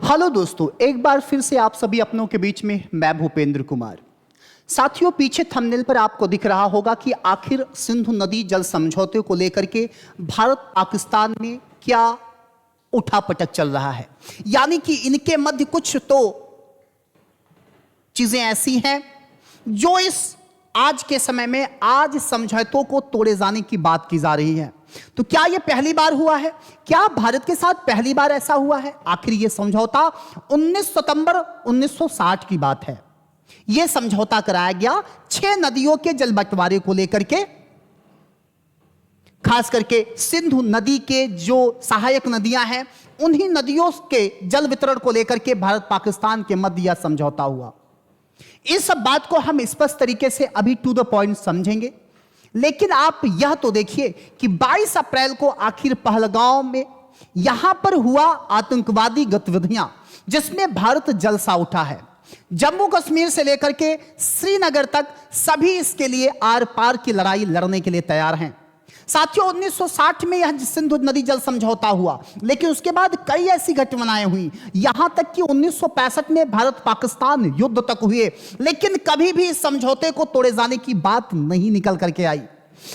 Hello दोस्तों, एक बार फिर से आप सभी अपनों के बीच में मैं भूपेंद्र कुमार। साथियों, पीछे थंबनेल पर आपको दिख रहा होगा कि आखिर सिंधु नदी जल समझौते को लेकर के भारत पाकिस्तान में क्या उठापटक चल रहा है। यानी कि इनके मध्य कुछ तो चीजें ऐसी हैं जो इस आज के समय में आज समझौतों को तोड़े जाने की बात की जा रही है। तो क्या यह पहली बार हुआ है? क्या भारत के साथ पहली बार ऐसा हुआ है? आखिर यह समझौता 19 सितंबर 1960 की बात है। यह समझौता कराया गया 6 नदियों के जल बंटवारे को लेकर के, खास करके सिंधु नदी के जो सहायक नदियां हैं उन्हीं नदियों के जल वितरण को लेकर के भारत पाकिस्तान के मध्य यह समझौता हुआ। इस सब बात को हम स्पष्ट तरीके से अभी टू द पॉइंट समझेंगे, लेकिन आप यह तो देखिए कि 22 अप्रैल को आखिर पहलगांव में यहां पर हुआ आतंकवादी गतिविधियां जिसमें भारत जलसा उठा है। जम्मू कश्मीर से लेकर के श्रीनगर तक सभी इसके लिए आर पार की लड़ाई लड़ने के लिए तैयार हैं। साथियों, 1960 में यह सिंधु नदी जल समझौता हुआ, लेकिन उसके बाद कई ऐसी घटनाएं हुई, यहां तक कि 1965 में भारत पाकिस्तान युद्ध तक हुए, लेकिन कभी भी इस समझौते को तोड़े जाने की बात नहीं निकल करके आई।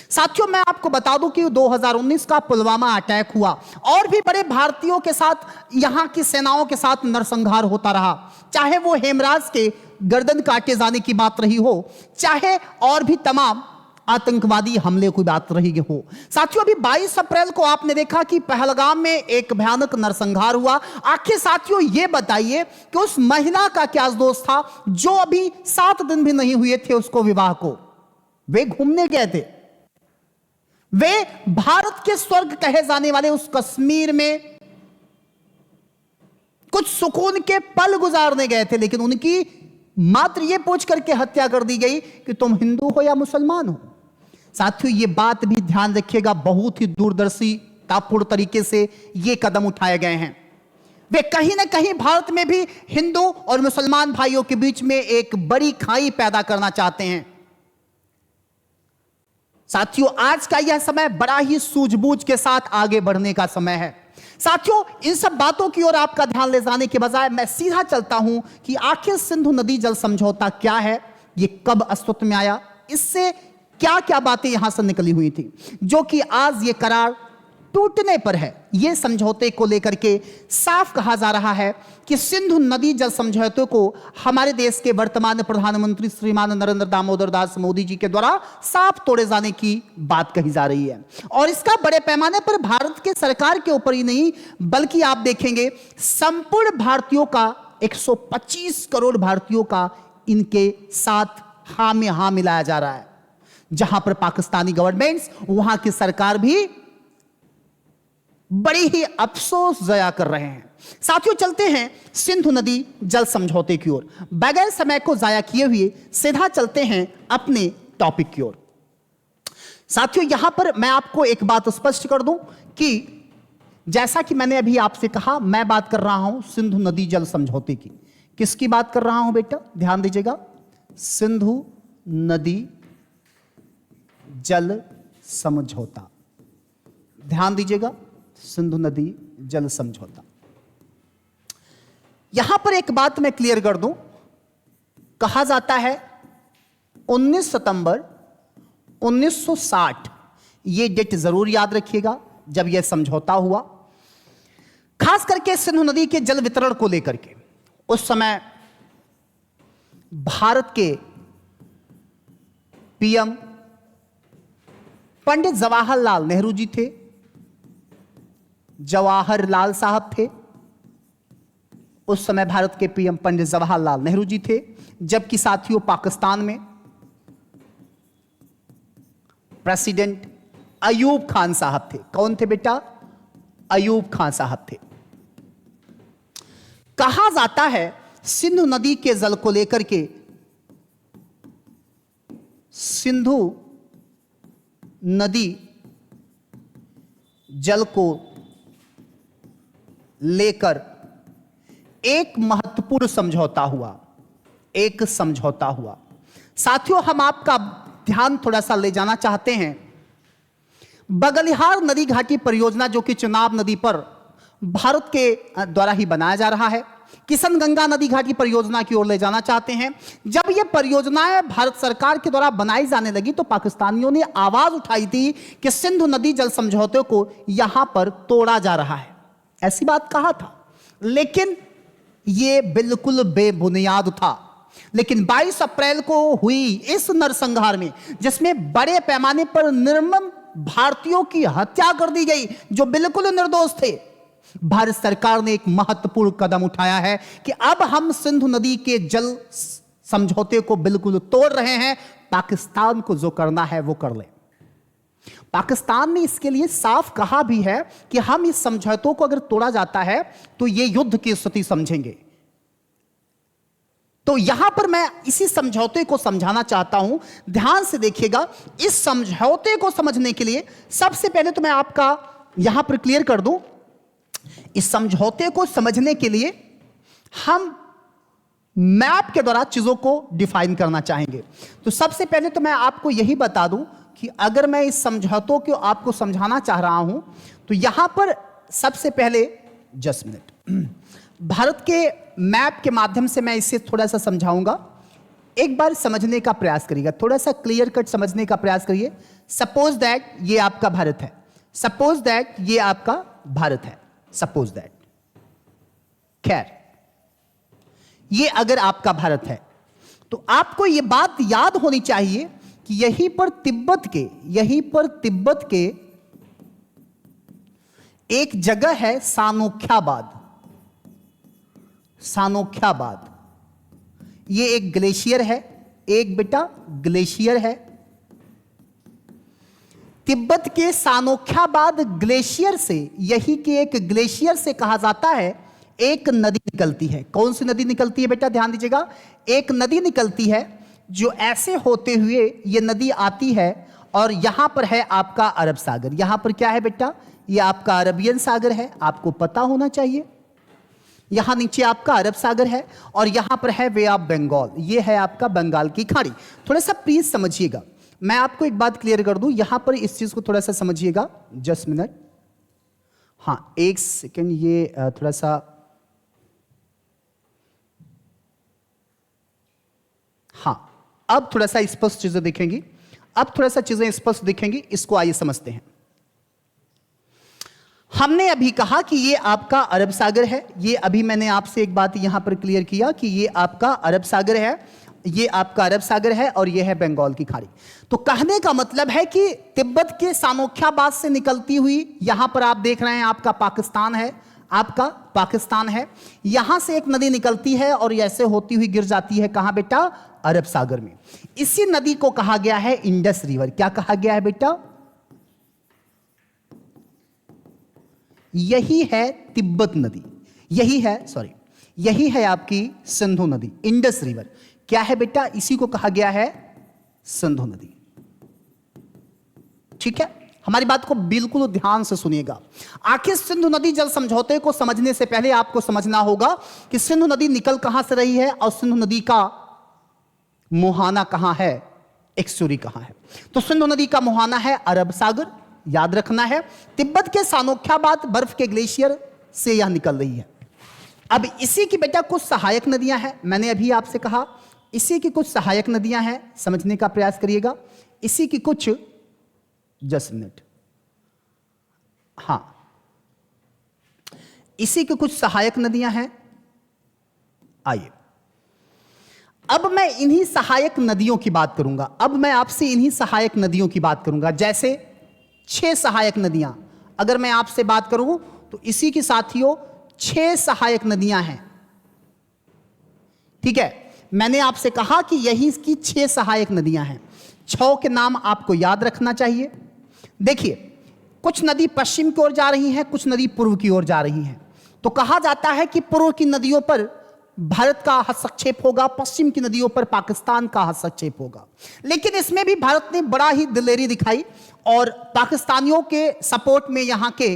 साथियों, मैं आपको बता दूं कि 2019 का पुलवामा अटैक हुआ और भी बड़े भारतीयों के साथ, यहां की सेनाओं के साथ नरसंहार होता रहा, चाहे वो हेमराज के गर्दन काटे जाने की बात रही हो, चाहे और भी तमाम आतंकवादी हमले की बात रही हो। साथियों, अभी 22 अप्रैल को आपने देखा कि पहलगाम में एक भयानक नरसंहार हुआ। आखिर साथियों, यह बताइए कि उस महिला का क्या दोष था जो अभी 7 दिन भी नहीं हुए थे उसको विवाह को, वे घूमने गए थे, वे भारत के स्वर्ग कहे जाने वाले उस कश्मीर में कुछ सुकून के पल गुजारने गए थे, लेकिन उनकी मात्र यह पूछ करके हत्या कर दी गई कि तुम हिंदू हो या मुसलमान हो। साथियों, यह बात भी ध्यान रखिएगा, बहुत ही दूरदर्शितापूर्ण तरीके से यह कदम उठाए गए हैं। वे कहीं ना कहीं भारत में भी हिंदू और मुसलमान भाइयों के बीच में एक बड़ी खाई पैदा करना चाहते हैं। साथियों, आज का यह समय बड़ा ही सूझबूझ के साथ आगे बढ़ने का समय है। साथियों, इन सब बातों की ओर आपका ध्यान ले जाने के बजाय मैं सीधा चलता हूं कि आखिर सिंधु नदी जल समझौता क्या है, यह कब अस्तित्व में आया, इससे क्या क्या बातें यहां से निकली हुई थी जो कि आज यह करार टूटने पर है। यह समझौते को लेकर के साफ कहा जा रहा है कि सिंधु नदी जल समझौते को हमारे देश के वर्तमान प्रधानमंत्री श्रीमान नरेंद्र दामोदर दास मोदी जी के द्वारा साफ तोड़े जाने की बात कही जा रही है। और इसका बड़े पैमाने पर भारत के सरकार के ऊपर ही नहीं, बल्कि आप देखेंगे संपूर्ण भारतीयों का, 125 करोड़ भारतीयों का इनके साथ हां में हां मिलाया जा रहा है। जहां पर पाकिस्तानी गवर्नमेंट्स, वहां की सरकार भी बड़ी ही अफसोस जया कर रहे हैं। साथियों, चलते हैं सिंधु नदी जल समझौते की ओर। बगैर समय को जाया किए हुए सीधा चलते हैं अपने टॉपिक की ओर। साथियों, यहां पर मैं आपको एक बात स्पष्ट कर दूं कि जैसा कि मैंने अभी आपसे कहा, मैं बात कर रहा हूं सिंधु नदी जल समझौते की। किसकी बात कर रहा हूं बेटा? ध्यान दीजिएगा, सिंधु नदी जल समझौता। ध्यान दीजिएगा, सिंधु नदी जल समझौता। यहां पर एक बात मैं क्लियर कर दूं, कहा जाता है 19 सितंबर 1960, यह डेट जरूर याद रखिएगा जब यह समझौता हुआ, खास करके सिंधु नदी के जल वितरण को लेकर के। उस समय भारत के पीएम पंडित जवाहरलाल नेहरू जी थे, जवाहरलाल साहब थे। उस समय भारत के पीएम पंडित जवाहरलाल नेहरू जी थे, जबकि साथियों पाकिस्तान में प्रेसिडेंट अयूब खान साहब थे। कौन थे बेटा? अयूब खान साहब थे। कहा जाता है सिंधु नदी के जल को लेकर के, सिंधु नदी जल को लेकर एक महत्वपूर्ण समझौता हुआ, एक समझौता हुआ। साथियों, हम आपका ध्यान थोड़ा सा ले जाना चाहते हैं बगलिहार नदी घाटी परियोजना, जो कि चेनाब नदी पर भारत के द्वारा ही बनाया जा रहा है। किशन गंगा नदी घाटी परियोजना की ओर ले जाना चाहते हैं। जब यह परियोजनाएं भारत सरकार के द्वारा बनाई जाने लगी तो पाकिस्तानियों ने आवाज उठाई थी कि सिंधु नदी जल समझौते को यहां पर तोड़ा जा रहा है, ऐसी बात कहा था। लेकिन यह बिल्कुल बेबुनियाद था। लेकिन 22 अप्रैल को हुई इस नरसंहार में, जिसमें बड़े पैमाने पर निर्मम भारतीयों की हत्या कर दी गई जो बिल्कुल निर्दोष थे, भारत सरकार ने एक महत्वपूर्ण कदम उठाया है कि अब हम सिंधु नदी के जल समझौते को बिल्कुल तोड़ रहे हैं। पाकिस्तान को जो करना है वो कर ले। पाकिस्तान ने इसके लिए साफ कहा भी है कि हम इस समझौतों को अगर तोड़ा जाता है तो यह युद्ध की स्थिति समझेंगे। तो यहां पर मैं इसी समझौते को समझाना चाहता हूं, ध्यान से देखिएगा। इस समझौते को समझने के लिए सबसे पहले तो मैं आपका यहां पर क्लियर कर दूं, इस समझौते को समझने के लिए हम मैप के द्वारा चीजों को डिफाइन करना चाहेंगे। तो सबसे पहले तो मैं आपको यही बता दूं कि अगर मैं इस समझौतों को आपको समझाना चाह रहा हूं तो यहां पर सबसे पहले जस्ट मिनट भारत के मैप के माध्यम से मैं इसे थोड़ा सा समझाऊंगा। एक बार समझने का प्रयास करिएगा, थोड़ा सा क्लियर कट समझने का प्रयास करिए। सपोज दैट ये आपका भारत है, सपोज दैट ये आपका भारत है, सपोज दैट, खैर ये अगर आपका भारत है तो आपको ये बात याद होनी चाहिए कि यहीं पर तिब्बत के एक जगह है सानोख्याबाद। ये एक ग्लेशियर है, एक बेटा ग्लेशियर है। तिब्बत के सानोख्याबाद ग्लेशियर से, यही के एक ग्लेशियर से कहा जाता है एक नदी निकलती है। कौन सी नदी निकलती है बेटा, ध्यान दीजिएगा। एक नदी निकलती है जो ऐसे होते हुए ये नदी आती है और यहां पर है आपका अरब सागर। यहां पर क्या है बेटा, ये आपका अरबियन सागर है, आपको पता होना चाहिए। यहां नीचे आपका अरब सागर है और यहां पर है वे ऑफ बंगाल, ये है आपका बंगाल की खाड़ी। थोड़ा सा प्लीज समझिएगा, मैं आपको एक बात क्लियर कर दूं, यहां पर इस चीज को थोड़ा सा समझिएगा। जस्ट मिनट, हाँ एक सेकेंड, ये थोड़ा सा, हाँ अब थोड़ा सा स्पष्ट चीजें दिखेंगी, अब थोड़ा सा चीजें स्पष्ट दिखेंगी। इसको आइए समझते हैं। हमने अभी कहा कि ये आपका अरब सागर है, ये अभी मैंने आपसे एक बात यहां पर क्लियर किया कि ये आपका अरब सागर है, ये आपका अरब सागर है और ये है बंगाल की खाड़ी। तो कहने का मतलब है कि तिब्बत के सानोख्याबाद से निकलती हुई, यहां पर आप देख रहे हैं आपका पाकिस्तान है, आपका पाकिस्तान है, यहां से एक नदी निकलती है और ऐसे होती हुई गिर जाती है कहां बेटा, अरब सागर में। इसी नदी को कहा गया है इंडस रिवर। क्या कहा गया है बेटा, यही है तिब्बत नदी, यही है आपकी सिंधु नदी, इंडस रिवर। क्या है बेटा, इसी को कहा गया है सिंधु नदी। ठीक है, हमारी बात को बिल्कुल ध्यान से सुनिएगा। आखिर सिंधु नदी जल समझौते को समझने से पहले आपको समझना होगा कि सिंधु नदी निकल कहां से रही है और सिंधु नदी का मुहाना कहां है, एक्सुरी कहां है। तो सिंधु नदी का मुहाना है अरब सागर, याद रखना है। तिब्बत के सानोख्याबाद बर्फ के ग्लेशियर से यह निकल रही है। अब इसी की बेटा कुछ सहायक नदियां हैं, मैंने अभी आपसे कहा इसी की कुछ सहायक नदियां हैं, समझने का प्रयास करिएगा। इसी की कुछ, जस्ट मिनट, हां इसी की कुछ सहायक नदियां हैं। आइए अब मैं इन्हीं सहायक नदियों की बात करूंगा, अब मैं आपसे इन्हीं सहायक नदियों की बात करूंगा। जैसे 6 सहायक नदियां अगर मैं आपसे बात करूं तो इसी की साथियों 6 सहायक नदियां हैं। ठीक है, मैंने आपसे कहा कि यही इसकी 6 सहायक नदियां हैं। 6 के नाम आपको याद रखना चाहिए। देखिए, कुछ नदी पश्चिम की ओर जा रही हैं, कुछ नदी पूर्व की ओर जा रही हैं। तो कहा जाता है कि पूर्व की नदियों पर भारत का हस्तक्षेप होगा, पश्चिम की नदियों पर पाकिस्तान का हस्तक्षेप होगा। लेकिन इसमें भी भारत ने बड़ा ही दिलेरी दिखाई और पाकिस्तानियों के सपोर्ट में यहां के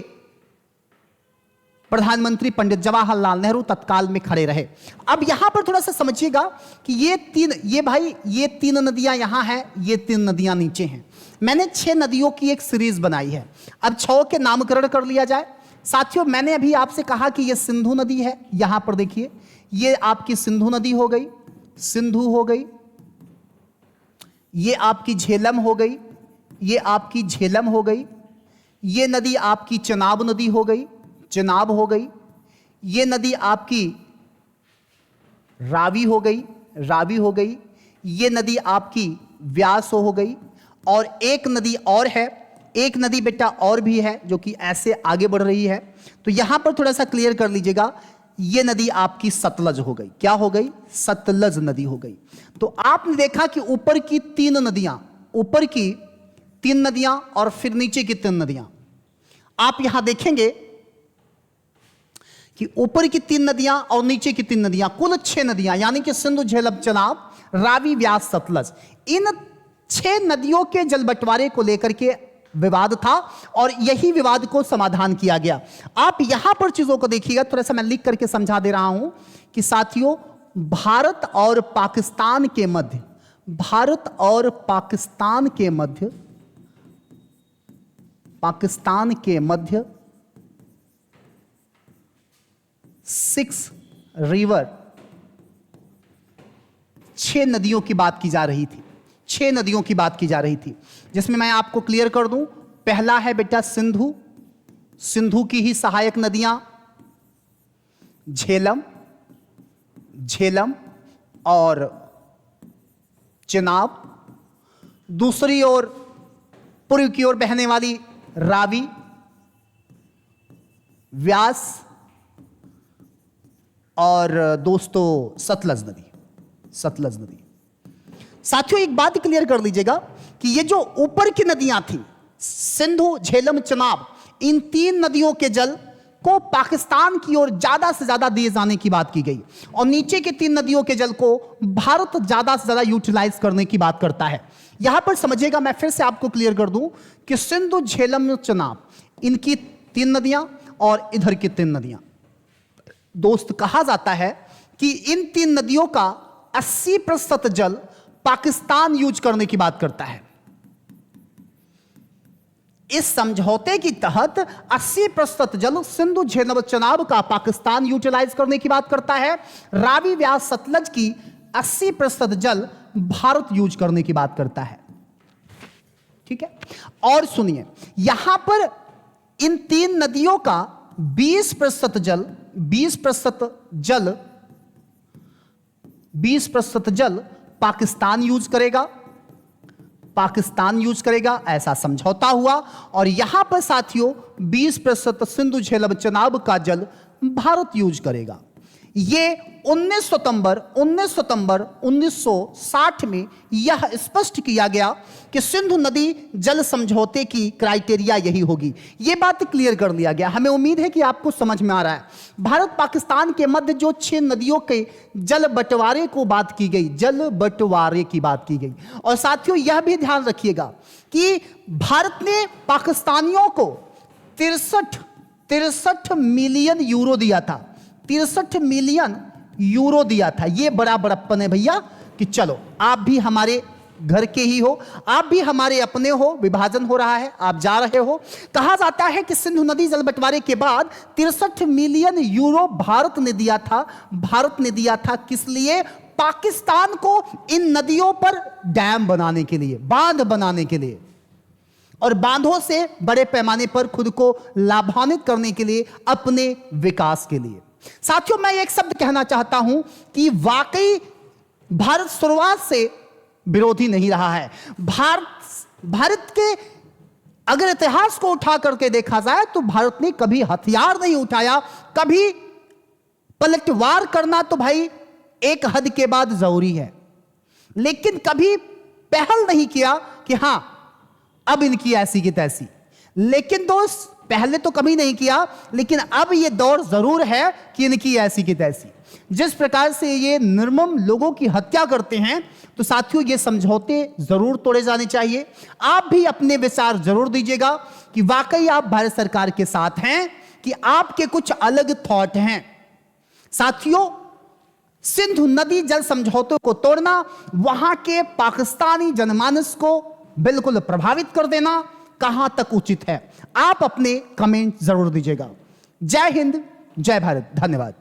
प्रधानमंत्री पंडित जवाहरलाल नेहरू तत्काल में खड़े रहे। अब यहां पर थोड़ा सा समझिएगा कि ये तीन नदियां यहां हैं, ये 3 नदियां नीचे हैं। मैंने 6 नदियों की एक सीरीज बनाई है। अब 6 के नामकरण कर लिया जाए। साथियों, मैंने अभी आपसे कहा कि यह सिंधु नदी है। यहां पर देखिए, यह आपकी सिंधु नदी हो गई, सिंधु हो गई, यह आपकी झेलम हो गई, यह आपकी झेलम हो गई, यह नदी आपकी चनाब नदी हो गई, चनाब हो गई, यह नदी आपकी रावी हो गई, रावी हो गई, यह नदी आपकी व्यास हो गई। और एक नदी और है, एक नदी बेटा और भी है जो कि ऐसे आगे बढ़ रही है। तो यहां पर थोड़ा सा क्लियर कर लीजिएगा, यह नदी आपकी सतलज हो गई। क्या हो गई? सतलज नदी हो गई। तो आपने देखा कि ऊपर की 3 नदियां, ऊपर की 3 नदियां और फिर नीचे की 3 नदियां। आप यहां देखेंगे कि ऊपर की 3 नदियां और नीचे की 3 नदियां, कुल 6 नदियां, यानी कि सिंधु, झेलम, चनाब, रावी, व्यास, सतलज। इन 6 नदियों के जल बंटवारे को लेकर के विवाद था और यही विवाद को समाधान किया गया। आप यहां पर चीजों को देखिएगा, थोड़ा सा मैं लिख करके समझा दे रहा हूं कि साथियों, भारत और पाकिस्तान के मध्य, भारत और पाकिस्तान के मध्य, पाकिस्तान के मध्य 6 रिवर, 6 नदियों की बात की जा रही थी, 6 नदियों की बात की जा रही थी, जिसमें मैं आपको क्लियर कर दूं, पहला है बेटा सिंधु, सिंधु की ही सहायक नदियां झेलम, झेलम और चनाब, दूसरी ओर पूर्व की ओर बहने वाली रावी, व्यास और दोस्तों सतलज नदी, सतलज नदी। साथियों, एक बात क्लियर कर लीजिएगा कि ये जो ऊपर की नदियां थी, सिंधु, झेलम, चनाब, इन 3 नदियों के जल को पाकिस्तान की ओर ज्यादा से ज्यादा दिए जाने की बात की गई और नीचे की 3 नदियों के जल को भारत ज्यादा से ज्यादा यूटिलाइज करने की बात करता है। यहां पर समझिएगा, मैं फिर से आपको क्लियर कर दूं कि सिंधु, झेलम, चनाब, इनकी 3 नदियां और इधर की 3 नदियां, दोस्त, कहा जाता है कि इन 3 नदियों का 80% जल पाकिस्तान यूज करने की बात करता है। इस समझौते के तहत 80% जल सिंधु, झेलम, चनाब का पाकिस्तान यूटिलाइज करने की बात करता है। रावी, व्यास, सतलज की 80% जल भारत यूज करने की बात करता है। ठीक है, और सुनिए, यहां पर इन 3 नदियों का 20% जल, 20% जल, 20% जल पाकिस्तान यूज करेगा, पाकिस्तान यूज करेगा, ऐसा समझौता हुआ। और यहां पर साथियों 20% सिंधु, झेलम, चनाब का जल भारत यूज करेगा। यह 19 सितंबर 1960 में यह स्पष्ट किया गया कि सिंधु नदी जल समझौते की क्राइटेरिया यही होगी। यह बात क्लियर कर लिया गया। हमें उम्मीद है कि आपको समझ में आ रहा है। भारत पाकिस्तान के मध्य जो 6 नदियों के जल बंटवारे को बात की गई, जल बंटवारे की बात की गई। और साथियों, यह भी ध्यान रखिएगा कि भारत ने पाकिस्तानियों को 63 मिलियन यूरो दिया था, 63 मिलियन यूरो दिया था। यह बड़ा बड़प्पन है भैया कि चलो आप भी हमारे घर के ही हो, आप भी हमारे अपने हो, विभाजन हो रहा है, आप जा रहे हो। कहा जाता है कि सिंधु नदी जल बंटवारे के बाद 63 मिलियन यूरो भारत ने दिया था। भारत ने दिया था किस लिए? पाकिस्तान को इन नदियों पर डैम बनाने के लिए, बांध बनाने के लिए, और बांधों से बड़े पैमाने पर खुद को लाभान्वित करने के लिए, अपने विकास के लिए। साथियों, मैं एक शब्द कहना चाहता हूं कि भारत शुरुआत से विरोधी नहीं रहा है। भारत के अगर इतिहास को उठा करके देखा जाए तो भारत ने कभी हथियार नहीं उठाया। कभी पलटवार करना तो भाई एक हद के बाद जरूरी है, लेकिन कभी पहल नहीं किया कि हां अब इनकी ऐसी की तैसी। लेकिन दोस्त, पहले तो कभी नहीं किया, लेकिन अब यह दौर जरूर है कि इनकी ऐसी की तैसी। जिस प्रकार से ये निर्मम लोगों की हत्या करते हैं, तो साथियों ये समझौते जरूर तोड़े जाने चाहिए। आप भी अपने विचार जरूर दीजिएगा कि वाकई आप भारत सरकार के साथ हैं कि आपके कुछ अलग थॉट हैं। साथियों, सिंधु नदी जल समझौतों को तोड़ना, वहां के पाकिस्तानी जनमानस को बिल्कुल प्रभावित कर देना कहां तक उचित है? आप अपने कमेंट जरूर दीजिएगा। जय हिंद, जय भारत, धन्यवाद।